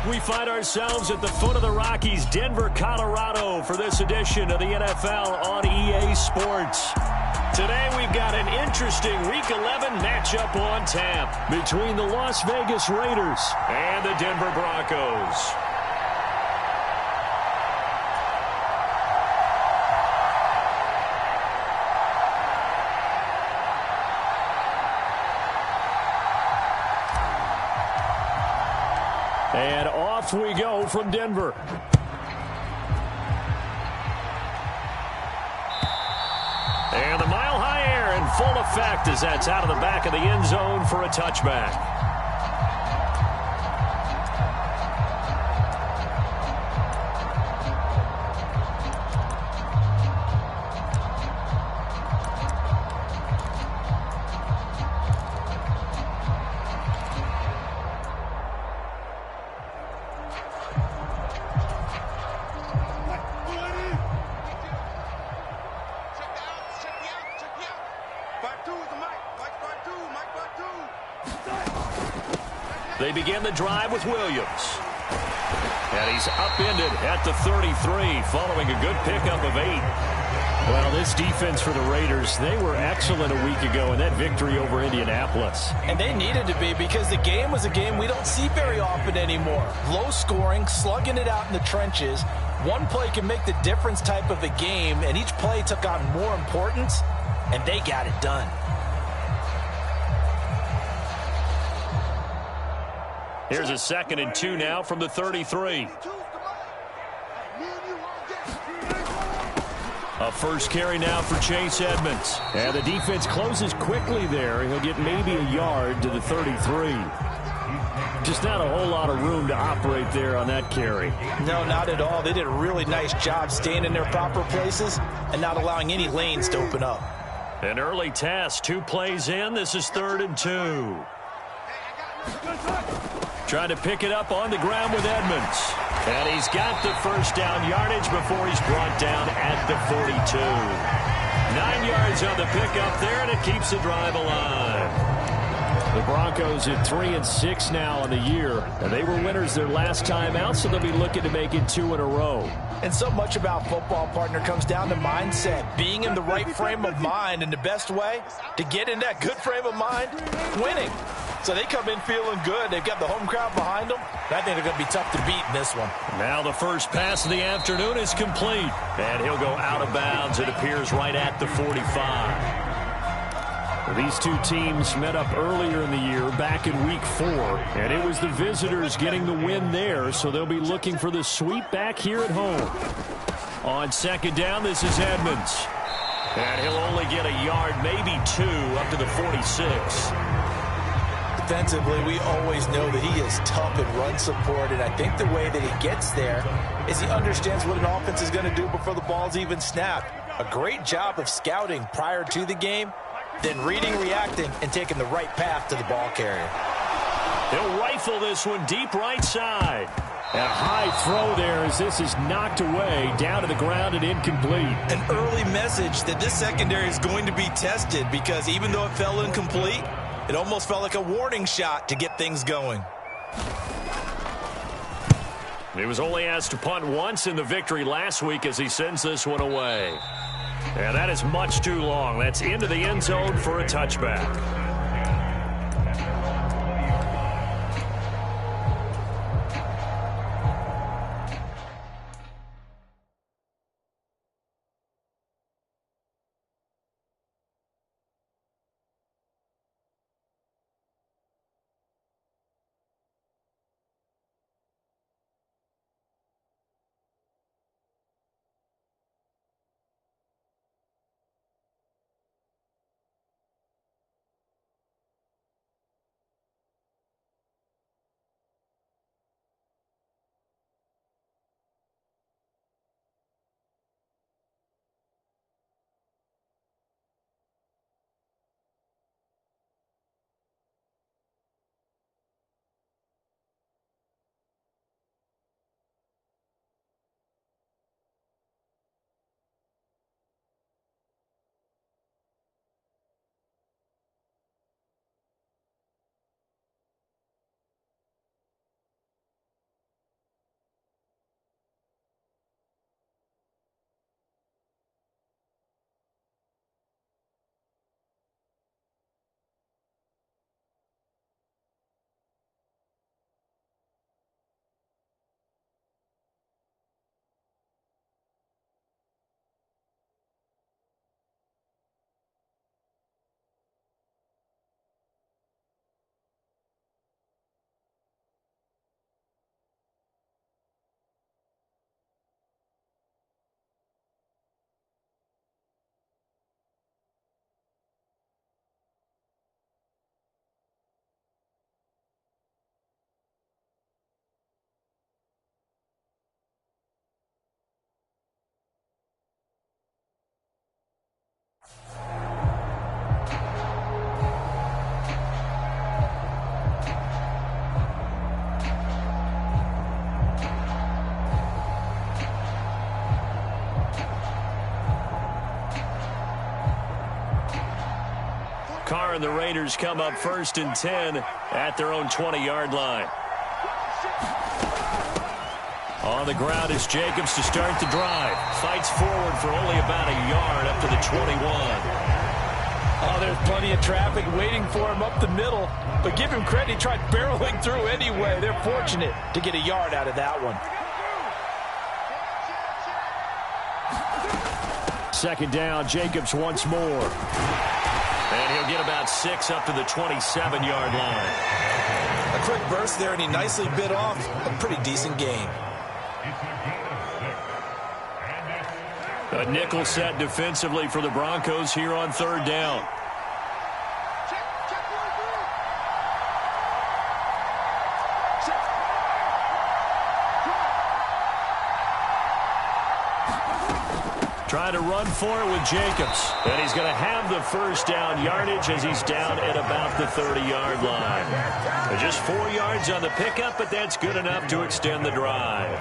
We find ourselves at the foot of the Rockies, Denver, Colorado, for this edition of the NFL on EA Sports. Today we've got an interesting Week 11 matchup on tap between the Las Vegas Raiders and the Denver Broncos. And off we go from Denver. And the mile-high air in full effect as that's out of the back of the end zone for a touchback. They begin the drive with Williams. And he's upended at the 33 following a good pickup of 8. Well, this defense for the Raiders, they were excellent a week ago in that victory over Indianapolis. And they needed to be because the game was a game we don't see very often anymore. Low scoring, slugging it out in the trenches. One play can make the difference type of a game, and each play took on more importance, and they got it done. Here's a 2nd and 2 now from the 33. A first carry now for Chase Edmonds. And the defense closes quickly there. He'll get maybe a yard to the 33. Just not a whole lot of room to operate there on that carry. No, not at all. They did a really nice job staying in their proper places and not allowing any lanes to open up. An early test, 2 plays in. This is 3rd and 2. Trying to pick it up on the ground with Edmonds. And he's got the first down yardage before he's brought down at the 42. 9 yards on the pickup there, and it keeps the drive alive. The Broncos at 3-6 now on the year, and they were winners their last time out, so they'll be looking to make it 2 in a row. And so much about football, partner, comes down to mindset, being in the right frame of mind, and the best way to get in that good frame of mind, winning. So they come in feeling good. They've got the home crowd behind them. I think they're going to be tough to beat in this one. Now the first pass of the afternoon is complete, and he'll go out of bounds. It appears right at the 45. These two teams met up earlier in the year, back in Week 4, and it was the visitors getting the win there, so they'll be looking for the sweep back here at home. On 2nd down, this is Edmonds. And he'll only get a yard, maybe 2, up to the 46. Defensively, we always know that he is tough in run support, and I think the way that he gets there is he understands what an offense is going to do before the ball's even snapped. A great job of scouting prior to the game, then reading, reacting, and taking the right path to the ball carrier. He'll rifle this one deep right side. And a high throw there as this is knocked away, down to the ground and incomplete. An early message that this secondary is going to be tested because even though it fell incomplete, it almost felt like a warning shot to get things going. He was only asked to punt once in the victory last week as he sends this one away. And that is much too long. That's into the end zone for a touchback. and the Raiders come up 1st and 10 at their own 20-yard line. On the ground is Jacobs to start the drive. Fights forward for only about a yard up to the 21. Oh, there's plenty of traffic waiting for him up the middle. But give him credit, he tried barreling through anyway. They're fortunate to get a yard out of that one. 2nd down, Jacobs once more. And he'll get about 6 up to the 27-yard line. A quick burst there, and he nicely bit off a pretty decent gain. A nickel set defensively for the Broncos here on 3rd down. Trying to run for it with Jacobs. And he's going to have the 1st down yardage as he's down at about the 30-yard line. Just 4 yards on the pickup, but that's good enough to extend the drive.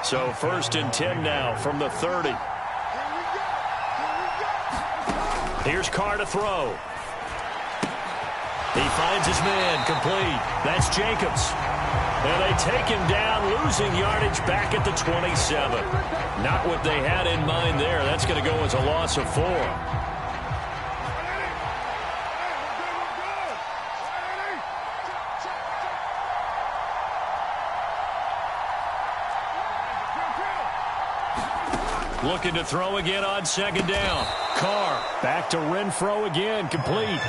So 1st and 10 now from the 30. Here's Carr to throw. He finds his man, complete. That's Jacobs. And they take him down, losing yardage back at the 27. Not what they had in mind there. That's going to go as a loss of 4. Looking to throw again on 2nd down. Carr back to Renfro again, complete.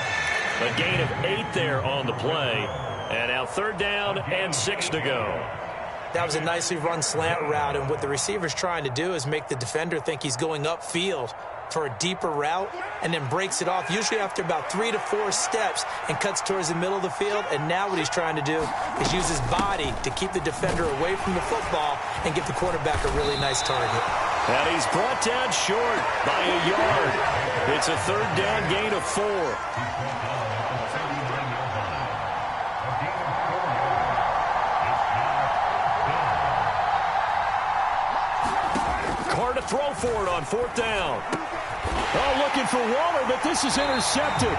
A gain of 8 there on the play. And now 3rd down and 6 to go. That was a nicely run slant route, and what the receiver's trying to do is make the defender think he's going upfield for a deeper route and then breaks it off, usually after about 3 to 4 steps, and cuts towards the middle of the field. And now what he's trying to do is use his body to keep the defender away from the football and give the quarterback a really nice target. And he's brought down short by a yard. It's a 3rd down gain of 4. Carr to throw for it on 4th down. Oh, looking for Waller, but this is intercepted.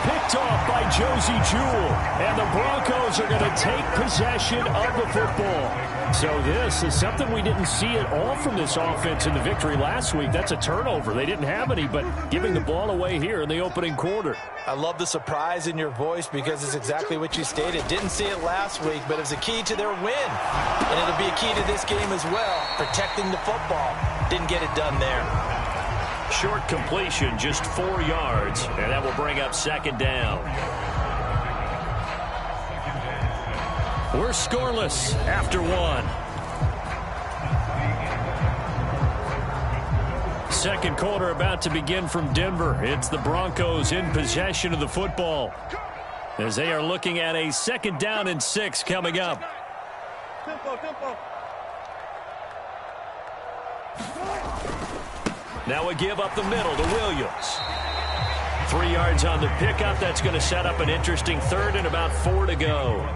Picked off by Josie Jewell. And the Broncos are going to take possession of the football. So this is something we didn't see at all from this offense in the victory last week. That's a turnover. They didn't have any, but giving the ball away here in the opening quarter. I love the surprise in your voice because it's exactly what you stated. Didn't see it last week, but it was a key to their win. And it'll be a key to this game as well, protecting the football. Didn't get it done there. Short completion, just 4 yards, and that will bring up 2nd down. We're scoreless after 1. 2nd quarter about to begin from Denver. It's the Broncos in possession of the football as they are looking at a 2nd down and 6 coming up. Now we give up the middle to Williams. 3 yards on the pickup. That's going to set up an interesting 3rd and about 4 to go.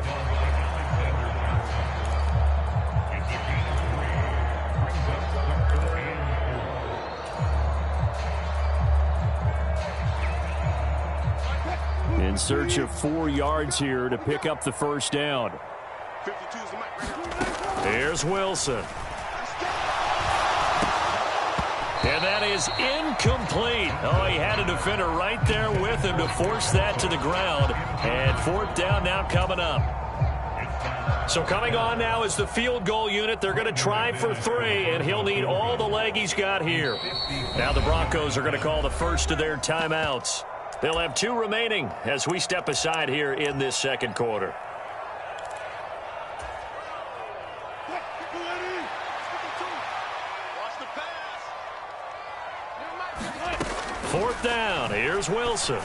In search of 4 yards here to pick up the 1st down. Here's Wilson. And that is incomplete. Oh, he had a defender right there with him to force that to the ground. And 4th down now coming up. So coming on now is the field goal unit. They're going to try for 3, and he'll need all the leg he's got here. Now the Broncos are going to call the first of their timeouts. They'll have 2 remaining as we step aside here in this 2nd quarter. Fourth down. Here's Wilson. And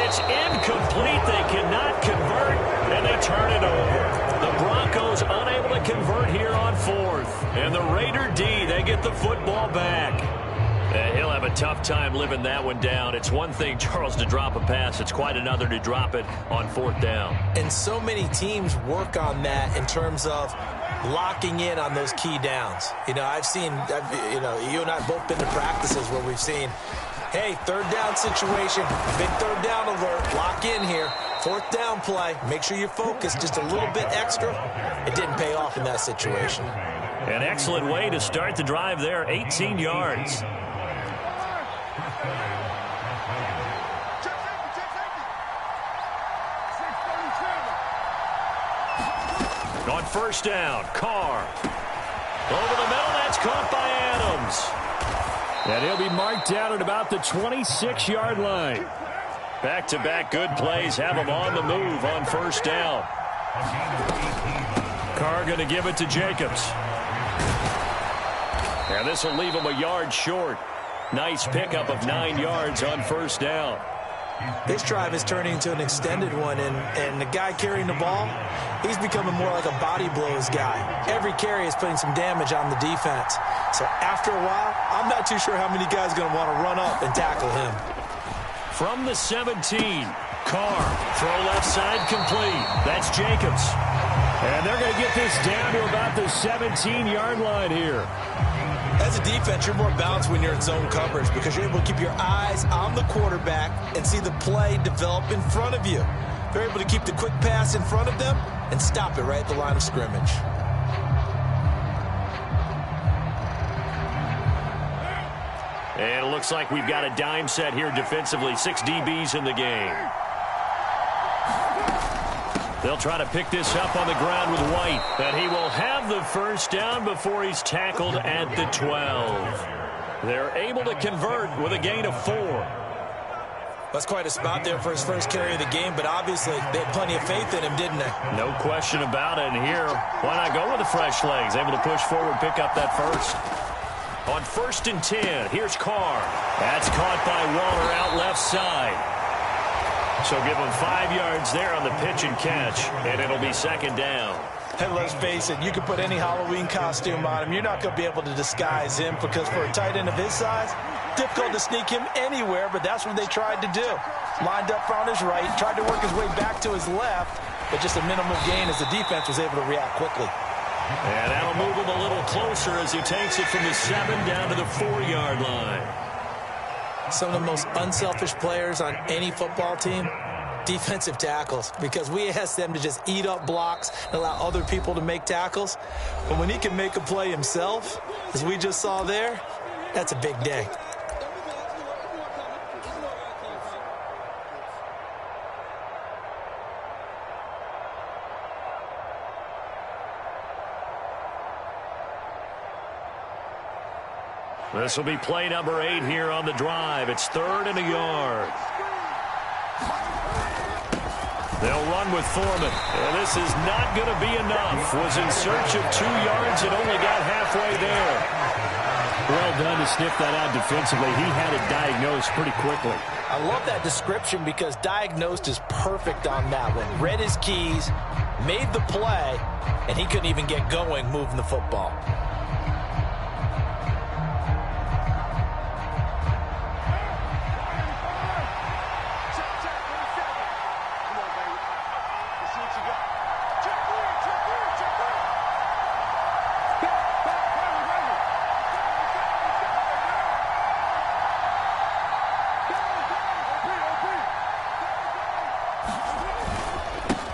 it's incomplete. They cannot convert, and they turn it over. The Broncos unable to convert here on 4th. And the Raider D, they get the football back. And he'll have a tough time living that one down. It's one thing, Charles, to drop a pass. It's quite another to drop it on 4th down. And so many teams work on that in terms of locking in on those key downs. You know, you and I have both been to practices where we've seen Hey, third down situation. Big third down alert. Lock in here. Fourth down play. Make sure you focus just a little bit extra. It didn't pay off in that situation. An excellent way to start the drive there. 18 yards. On first down, Carr. Over the middle, that's caught by Adams. And he'll be marked down at about the 26-yard line. Back-to-back good plays have him on the move on first down. Carr going to give it to Jacobs. And this will leave him a yard short. Nice pickup of 9 yards on first down. This drive is turning into an extended one, and the guy carrying the ball, he's becoming more like a body blows guy. Every carry is putting some damage on the defense. So after a while, I'm not too sure how many guys are going to want to run up and tackle him. From the 17, Carr, throw left side complete. That's Jacobs. And they're going to get this down to about the 17-yard line here. As a defense, you're more balanced when you're in zone coverage because you're able to keep your eyes on the quarterback and see the play develop in front of you. You're able to keep the quick pass in front of them and stop it right at the line of scrimmage. And it looks like we've got a dime set here defensively. 6 DBs in the game. They'll try to pick this up on the ground with White. And he will have the first down before he's tackled at the 12. They're able to convert with a gain of 4. That's quite a spot there for his first carry of the game, but obviously they had plenty of faith in him, didn't they? No question about it. And here, why not go with the fresh legs? Able to push forward, pick up that first. On 1st and 10, here's Carr. That's caught by Waller out left side. So give him 5 yards there on the pitch and catch, and it'll be second down. And let's face it, you can put any Halloween costume on him. You're not going to be able to disguise him because for a tight end of his size, difficult to sneak him anywhere, but that's what they tried to do. Lined up on his right, tried to work his way back to his left, but just a minimal gain as the defense was able to react quickly. And that'll move him a little closer as he takes it from the 7 down to the 4-yard line. Some of the most unselfish players on any football team, defensive tackles, because we ask them to just eat up blocks and allow other people to make tackles. But when he can make a play himself, as we just saw there, that's a big day. This will be play number 8 here on the drive. It's 3rd and a yard. They'll run with Foreman. And this is not going to be enough. Was in search of 2 yards and only got halfway there. Well done to sniff that out defensively. He had it diagnosed pretty quickly. I love that description because diagnosed is perfect on that one. Read his keys, made the play, and he couldn't even get going moving the football.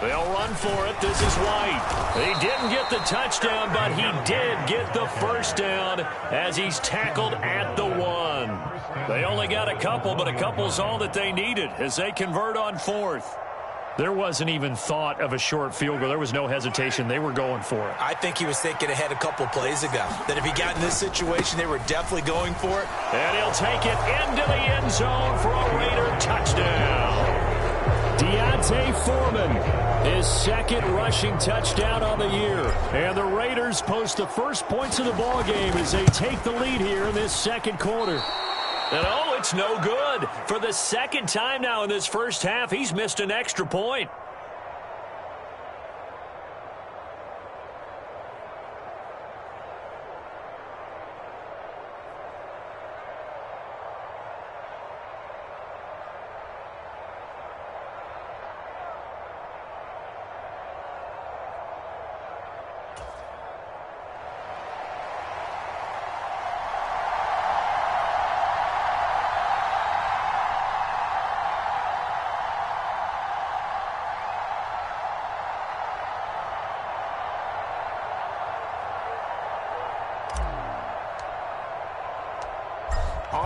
They'll run for it. This is White. He didn't get the touchdown, but he did get the first down as he's tackled at the 1. They only got a couple, but a couple's all that they needed as they convert on 4th. There wasn't even thought of a short field goal. There was no hesitation. They were going for it. I think he was thinking ahead a couple plays ago that if he got in this situation, they were definitely going for it. And he'll take it into the end zone for a Raider touchdown. Deontay Foreman, his 2nd rushing touchdown on the year. And the Raiders post the first points of the ball game as they take the lead here in this 2nd quarter. And oh, it's no good. For the 2nd time now in this first half, he's missed an extra point.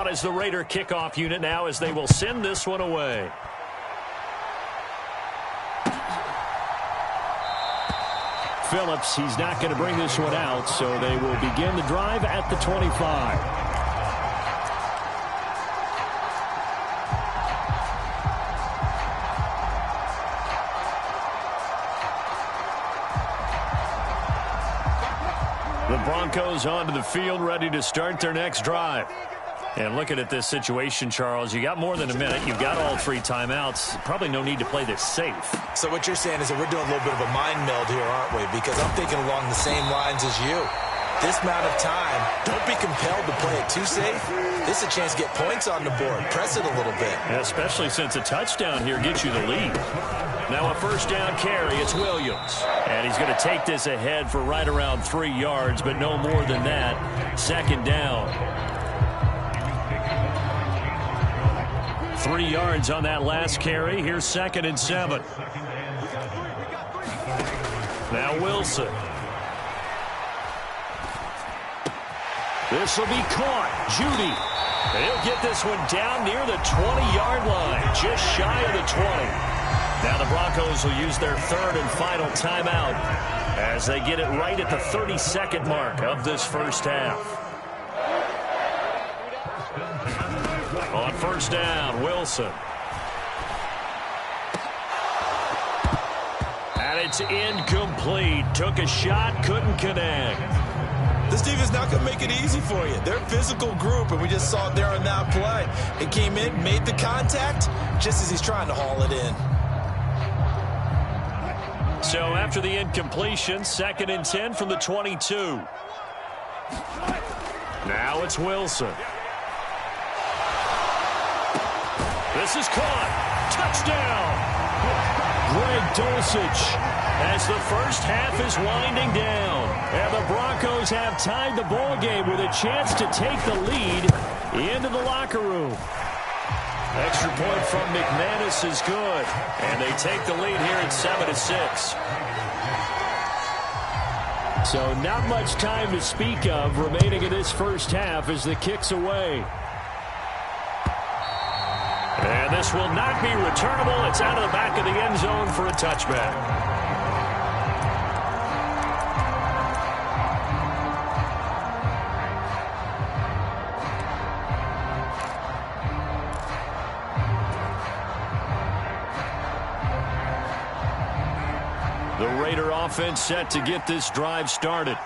out as the Raider kickoff unit now as they will send this one away. Phillips, he's not going to bring this one out, so they will begin the drive at the 25. The Broncos onto the field, ready to start their next drive. And looking at this situation, Charles, you got more than a minute. You've got all 3 timeouts. Probably no need to play this safe. So what you're saying is that we're doing a little bit of a mind meld here, aren't we? Because I'm thinking along the same lines as you. This amount of time, don't be compelled to play it too safe. This is a chance to get points on the board. Press it a little bit. Especially since a touchdown here gets you the lead. Now a first down carry, it's Williams. And he's going to take this ahead for right around 3 yards, but no more than that. Second down. 3 yards on that last carry. Here's 2nd and 7. Now Wilson. This will be caught. Judy. He'll get this one down near the 20-yard line, just shy of the 20. Now the Broncos will use their 3rd and final timeout as they get it right at the 32nd mark of this first half. On first down, Wilson. And it's incomplete. Took a shot, couldn't connect. This defense is not going to make it easy for you. They're a physical group, and we just saw it there on that play. It came in, made the contact, just as he's trying to haul it in. So after the incompletion, 2nd and 10 from the 22. Now it's Wilson. This is caught. Touchdown. Greg Dulcich as the first half is winding down. And the Broncos have tied the ball game with a chance to take the lead into the locker room. Extra point from McManus is good. And they take the lead here at 7-6. So not much time to speak of remaining in this first half as the kick's away. And this will not be returnable. It's out of the back of the end zone for a touchback. The Raider offense set to get this drive started.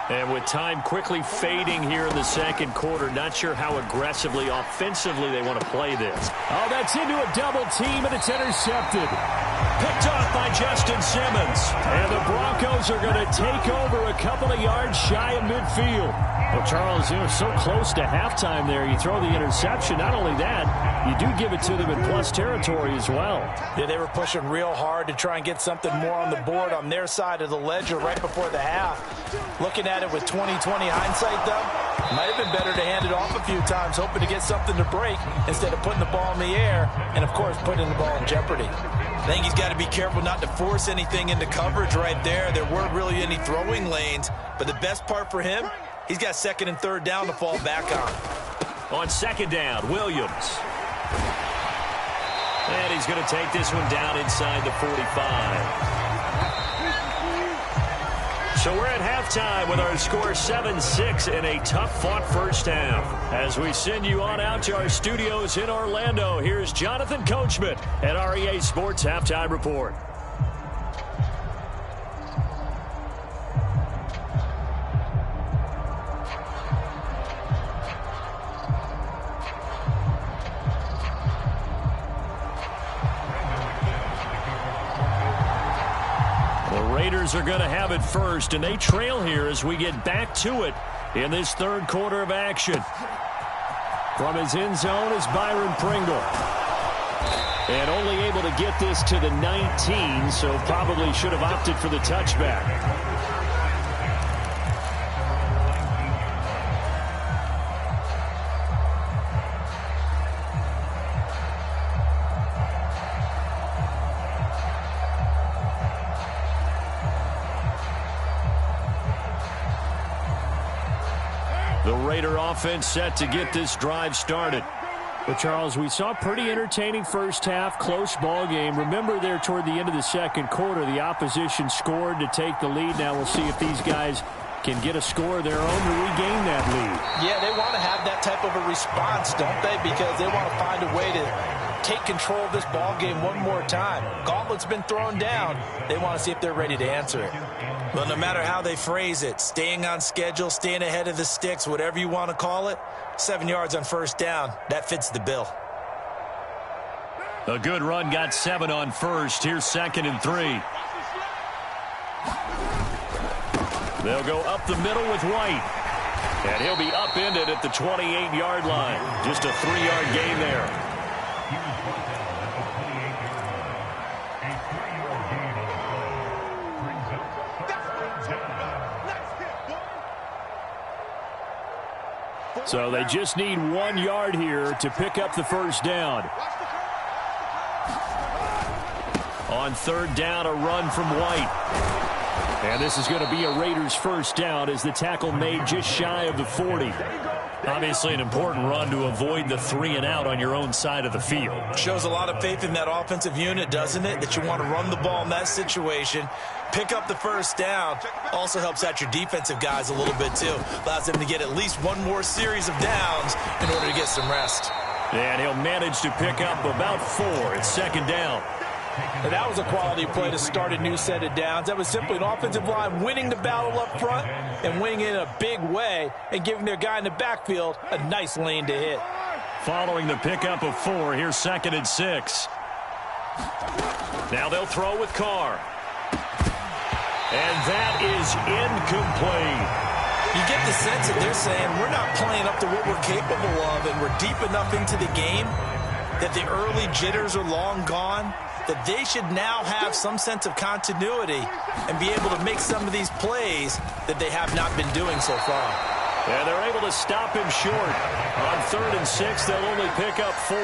And with time quickly fading here in the second quarter, not sure how aggressively, offensively they want to play this. Oh, that's into a double team, and it's intercepted. Picked off by Justin Simmons. And the Broncos are going to take over a couple of yards shy of midfield. Well, Charles, you're so close to halftime there. You throw the interception. Not only that, you do give it to them in plus territory as well. Yeah, they were pushing real hard to try and get something more on the board on their side of the ledger right before the half. Looking at it with 20/20 hindsight, though, might have been better to hand it off a few times, hoping to get something to break instead of putting the ball in the air and, of course, putting the ball in jeopardy. I think he's got to be careful not to force anything into coverage right there. There weren't really any throwing lanes, but the best part for him, he's got 2nd and 3rd down to fall back on. On 2nd down, Williams. And he's going to take this one down inside the 45. So we're at halftime with our score 7-6 in a tough-fought first half. As we send you on out to our studios in Orlando, here's Jonathan Coachman at REA Sports Halftime Report. Raiders are going to have it first, and they trail here as we get back to it in this third quarter of action. From his end zone is Byron Pringle. And only able to get this to the 19, so probably should have opted for the touchback. The Raider offense set to get this drive started. Well, Charles, we saw a pretty entertaining first half, close ball game. Remember there toward the end of the second quarter, the opposition scored to take the lead. Now we'll see if these guys can get a score of their own to regain that lead. Yeah, they want to have that type of a response, don't they? Because they want to find a way to take control of this ball game one more time. Gauntlet's been thrown down. They want to see if they're ready to answer it. Well, no matter how they phrase it, staying on schedule, staying ahead of the sticks, whatever you want to call it, 7 yards on first down, that fits the bill. A good run got 7 on first. Here's 2nd and 3. They'll go up the middle with White. And he'll be upended at the 28-yard line. Just a 3-yard gain there. So they just need 1 yard here to pick up the first down. On 3rd down, a run from White. And this is going to be a Raiders first down as the tackle made just shy of the 40. Obviously an important run to avoid the 3 and out on your own side of the field. Shows a lot of faith in that offensive unit, doesn't it? That you want to run the ball in that situation. Pick up the first down. Also helps out your defensive guys a little bit too. Allows them to get at least one more series of downs in order to get some rest. And he'll manage to pick up about 4. It's 2nd down. And that was a quality play to start a new set of downs. That was simply an offensive line winning the battle up front and winning it in a big way and giving their guy in the backfield a nice lane to hit. Following the pickup of 4, here's 2nd and 6. Now they'll throw with Carr. And that is incomplete. You get the sense that they're saying we're not playing up to what we're capable of, and we're deep enough into the game that the early jitters are long gone, that they should now have some sense of continuity and be able to make some of these plays that they have not been doing so far. And they're able to stop him short. On 3rd and 6, they'll only pick up 4.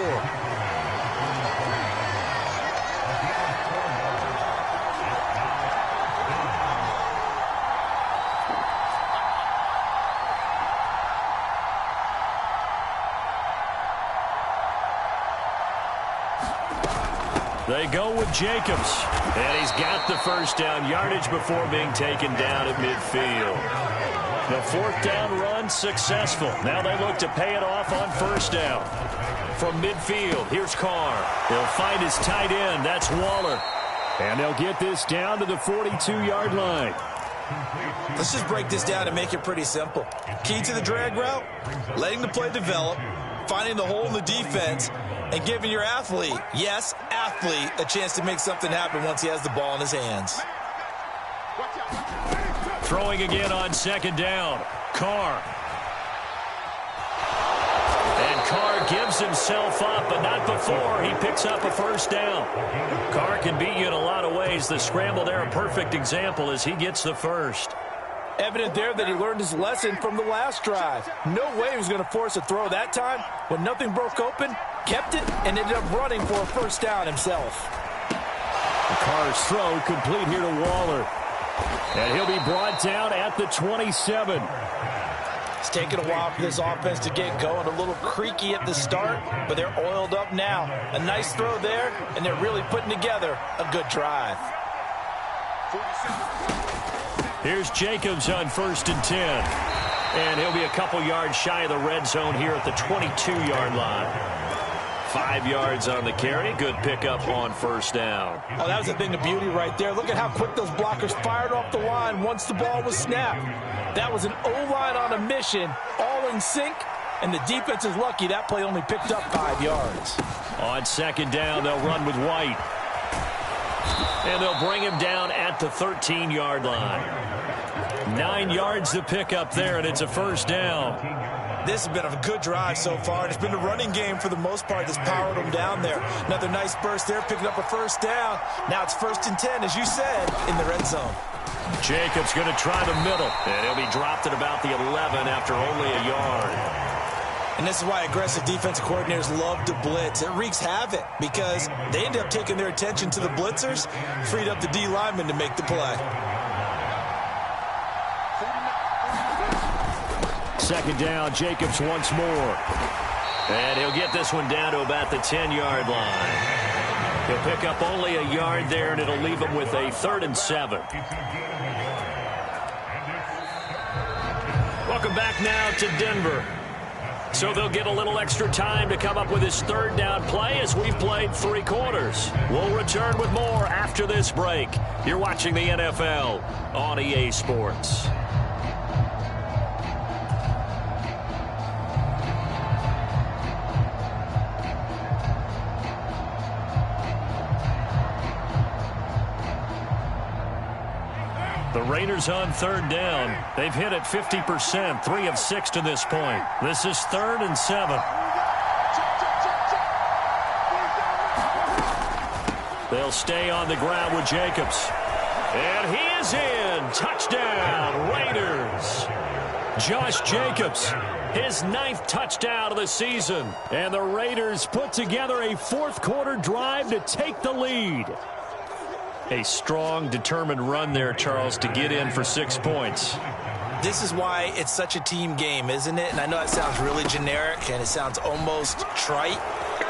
They go with Jacobs, and he's got the first down yardage before being taken down at midfield. The 4th down run successful. Now they look to pay it off on first down. From midfield, here's Carr. He'll find his tight end. That's Waller. And they'll get this down to the 42-yard line. Let's just break this down and make it pretty simple. Key to the drag route, letting the play develop, finding the hole in the defense, and giving your athlete, yes, athlete, a chance to make something happen once he has the ball in his hands. Throwing again on 2nd down. Carr. And Carr gives himself up, but not before he picks up a first down. Carr can beat you in a lot of ways. The scramble there, a perfect example as he gets the first. Evident there that he learned his lesson from the last drive. No way he was going to force a throw that time. When nothing broke open, kept it, and ended up running for a first down himself. Carr's throw complete here to Waller. And he'll be brought down at the 27. It's taken a while for this offense to get going. A little creaky at the start, but they're oiled up now. A nice throw there, and they're really putting together a good drive. Here's Jacobs on 1st and 10. And he'll be a couple yards shy of the red zone here at the 22-yard line. 5 yards on the carry. Good pickup on first down. Oh, that was a thing of beauty right there. Look at how quick those blockers fired off the line once the ball was snapped. That was an O-line on a mission, all in sync, and the defense is lucky that play only picked up 5 yards. On 2nd down, they'll run with White. And they'll bring him down at the 13-yard line. 9 yards to pick up there, and it's a first down. This has been a good drive so far. It's been the running game for the most part that's powered them down there. Another nice burst there, picking up a first down. Now it's 1st and 10, as you said, in the red zone. Jacobs going to try the middle, and he'll be dropped at about the 11 after only a yard. And this is why aggressive defensive coordinators love to blitz. It wreaks havoc because they end up taking their attention to the blitzers, freed up the D lineman to make the play. Second down, Jacobs once more. And he'll get this one down to about the 10-yard line. He'll pick up only a yard there, and it'll leave him with a 3rd and 7. Welcome back now to Denver. So they'll get a little extra time to come up with his 3rd down play as we've played 3 quarters. We'll return with more after this break. You're watching the NFL on EA Sports. The Raiders on 3rd down. They've hit it 50%, 3 of 6 to this point. This is 3rd and 7. They'll stay on the ground with Jacobs. And he is in. Touchdown, Raiders. Josh Jacobs, his 9th touchdown of the season. And the Raiders put together a 4th quarter drive to take the lead. A strong, determined run there, Charles, to get in for 6 points. This is why it's such a team game, isn't it? And I know it sounds really generic and it sounds almost trite,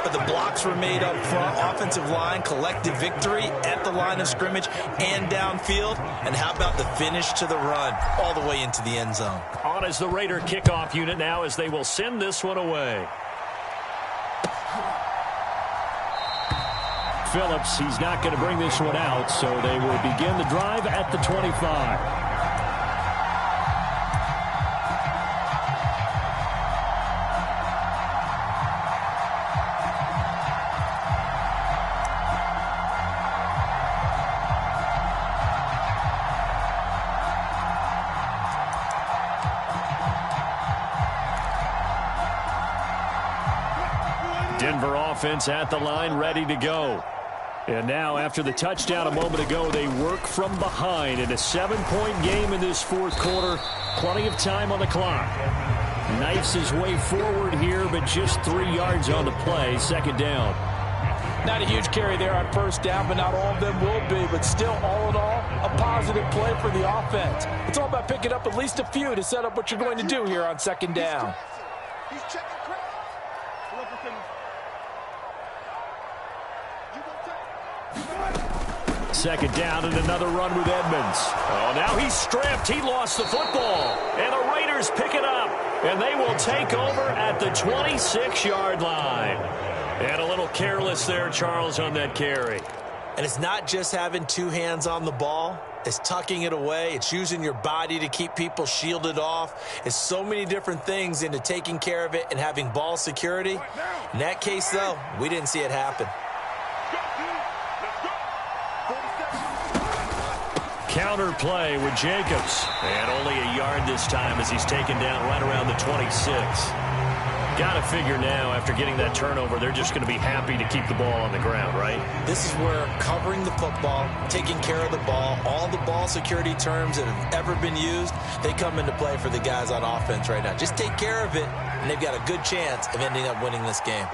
but the blocks were made up front, offensive line, collective victory at the line of scrimmage and downfield. And how about the finish to the run all the way into the end zone? On as the Raider kickoff unit now as they will send this one away. Phillips, he's not going to bring this one out, so they will begin the drive at the 25. Denver offense at the line, ready to go. And now, after the touchdown a moment ago, they work from behind in a 7-point game in this 4th quarter. Plenty of time on the clock. Knifes his way forward here, but just 3 yards on the play. 2nd down. Not a huge carry there on 1st down, but not all of them will be. But still, all in all, a positive play for the offense. It's all about picking up at least a few to set up what you're going to do here on 2nd down. He's checking crowd. Second down and another run with Edmonds. Oh, now he's stripped. He lost the football. And the Raiders pick it up. And they will take over at the 26-yard line. And a little careless there, Charles, on that carry. And it's not just having 2 hands on the ball. It's tucking it away. It's using your body to keep people shielded off. It's so many different things into taking care of it and having ball security. In that case, though, we didn't see it happen. Counter play with Jacobs. And only a yard this time as he's taken down right around the 26. Got to figure now, after getting that turnover, they're just going to be happy to keep the ball on the ground, right? This is where covering the football, taking care of the ball, all the ball security terms that have ever been used, they come into play for the guys on offense right now. Just take care of it, and they've got a good chance of ending up winning this game.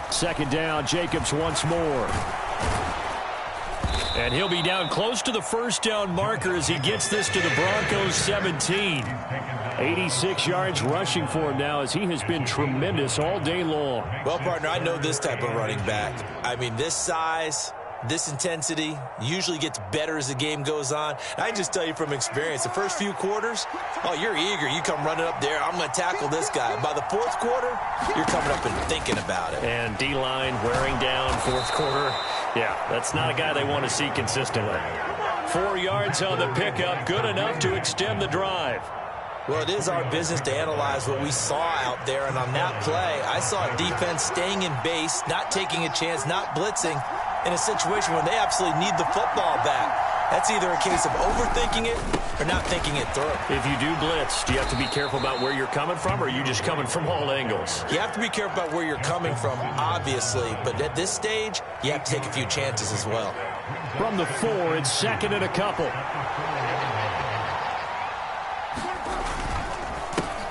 2nd down, Jacobs once more. And he'll be down close to the 1st down marker as he gets this to the Broncos 17. 86 yards rushing for him now as he has been tremendous all day long. Well, partner, I know this type of running back. I mean, this size, this intensity usually gets better as the game goes on. I just tell you from experience, the first few quarters, oh, you're eager. You come running up there, I'm going to tackle this guy. By the 4th quarter, you're coming up and thinking about it. And D-line wearing down 4th quarter. Yeah, that's not a guy they want to see consistently. 4 yards on the pickup, good enough to extend the drive. Well, it is our business to analyze what we saw out there, and on that play, I saw a defense staying in base, not taking a chance, not blitzing, in a situation where they absolutely need the football back. That's either a case of overthinking it or not thinking it through. If you do blitz, do you have to be careful about where you're coming from, or are you just coming from all angles? You have to be careful about where you're coming from, obviously, but at this stage, you have to take a few chances as well. From the 4, it's 2nd and a couple.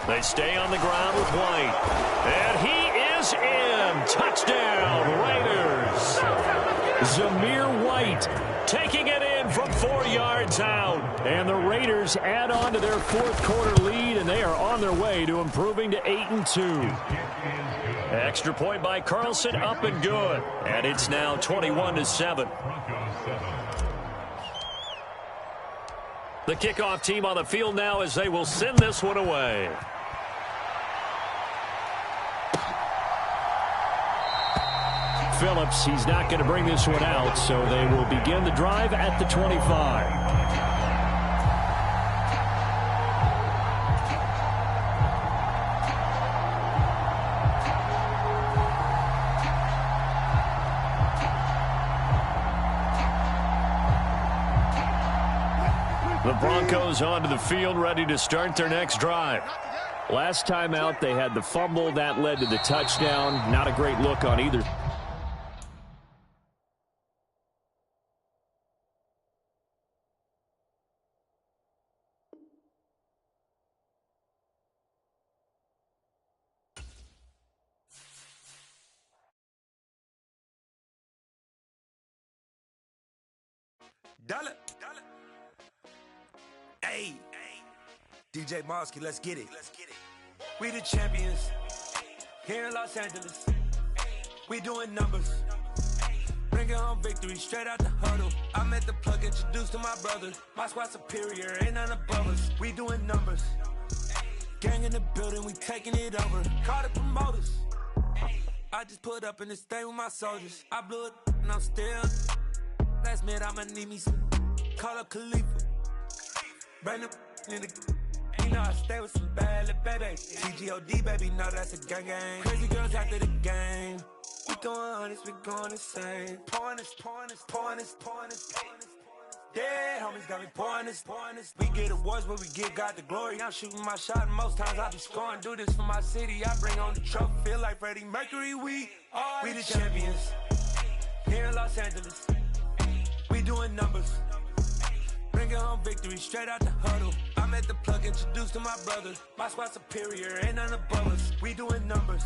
They stay on the ground with White. And he is in. Touchdown, Raiders. Zamir White taking it in in from 4 yards out. And the Raiders add on to their fourth quarter lead, and they are on their way to improving to 8-2. Extra point by Carlson, up and good. And it's now 21-7. The kickoff team on the field now as they will send this one away. Phillips, he's not going to bring this one out, so they will begin the drive at the 25. The Broncos onto the field, ready to start their next drive. Last time out, they had the fumble. That led to the touchdown. Not a great look on either. Dollar. Hey, DJ Mosky, let's get it. We the champions here in Los Angeles. We doing numbers. Bringing home victory straight out the huddle. I'm at the plug, introduced to my brother. My squad superior, ain't none above us. We doing numbers. Gang in the building, we taking it over. Call the promoters. I just put up in this thing with my soldiers. I blew it and I'm still. Last minute, I'ma need me some. Call up Khalifa. Brand new in the. You know I stay with some bad little baby. TGOD, baby, no, that's a gang gang. Crazy girls after the game. We going honest, we going insane. Pouring this. Yeah, homies got me pouring this. We get awards, but we give God the glory. I'm shooting my shot, and most times I be scoring. Do this for my city, I bring on the trophy. Feel like Freddie Mercury, we the champions. Here in Los Angeles, we doing numbers. Bringing home victory straight out the huddle. I'm at the plug, introduced to my brother. My squad superior, ain't none above us. We doing numbers.